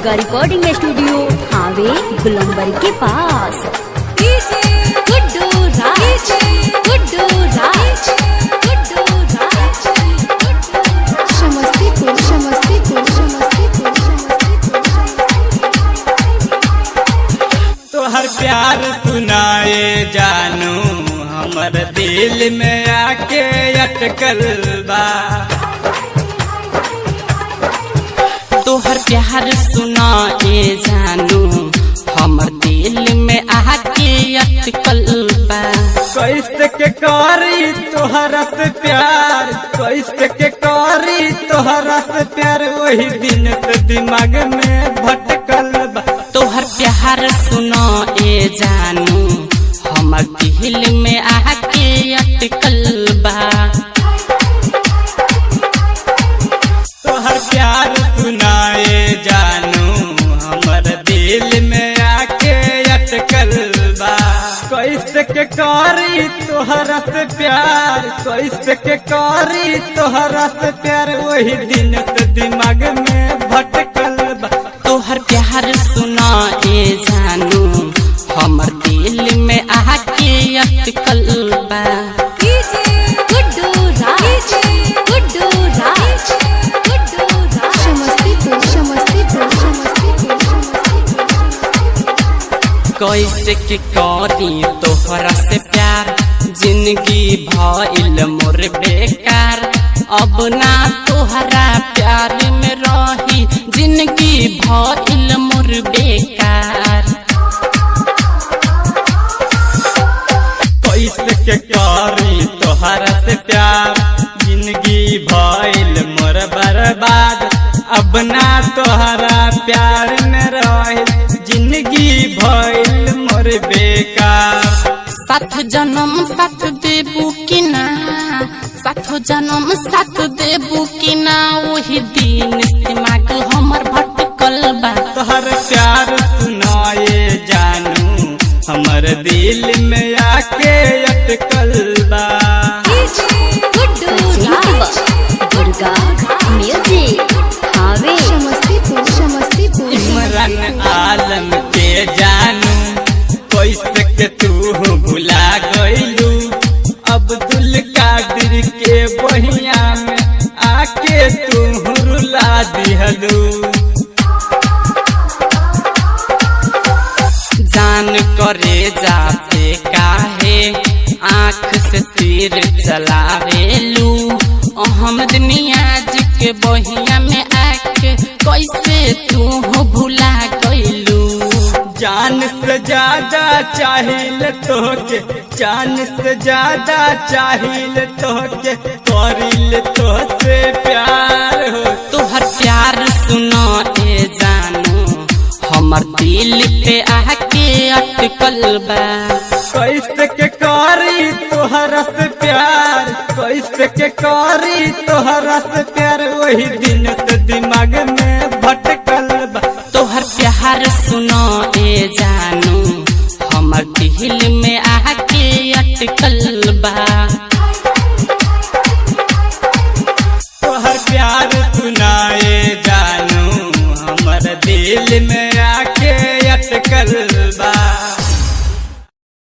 Durga recording studio हावे गुलंबर के पास। गुड्डू राज, गुड्डू राज, गुड्डू राज, समस्तीपुर, समस्तीपुर, समस्तीपुर, तोहर प्यार सुनाए जानू हमर दिल में आके अटकल बा। तोहर प्यार सुनाए जानू हमर दिल में आके अटकल बा। कैसे के करी तोहरा से प्यार, कैसे के करी तोहरा से प्यार, वही दिन से दिमाग में भटकल बा। तोहर प्यार सुनाए जानू हमर दिल में आके अटकल बा। तोहर प्यार सुनाए जानू हमर दिल में आके अटकल बा। कैसे के करी तोहरा से प्यार, कैसे के करी तोहरा से प्यार, वही दिन से दिमाग में भटकल बा। तोहर प्यार सुनाए जानू हमर दिल में आके अटकल बा। गुड्डू राज, गुड्डू राज, गुड्डू राज, समस्तीपुर, समस्तीपुर, समस्तीपुर, कैसे के करी तोहरा से प्यार, जिंदगी भइल मोर बेकार। अब ना तोहरा प्यार में रही, जिंदगी भइल मोर बेकार। कैसे के करी तोहरा से प्यार, जिंदगी भइल मोर बर्बाद। अब ना तोहरा प्यार में रही, जिंदगी भइल मोर बेकार। साथ जन्म साथ देबू कि ना, साथ जन्म साथ देबू कि ना, वही दिन दिमाग हमर भटकल बा। तोहर प्यार सुनाए जानू हमर दिल में आके अटकल बा। गुड्डू राज, दुर्गा म्यूजिक हावे समस्तीपुर, समस्तीपुर, इमरान आलम के जानू कैसे के तू भुला गइलू। अब्दुल कादिर के बहिया में आके तू रुला दिहलू। जान करे जाते काहे आँख से तीर चलावेलू। अहमद नियाज के बहिया में आके कैसे तू भुला गइलू। जान से ज्यादा चाहिल तोहके, जान से ज्यादा चाहिल तोहके, करिल तोहसे प्यार हो। तोहर प्यार सुनाए जानू हमर दिल पे आके अटकल बा। कैसे के करी तोहरा से प्यार, कैसे के करी तोहरा से प्यार, वही दिन से दिमाग में भटकल बा। तोहर प्यार सुनाए जानू हमर दिल में आके अटकल बा।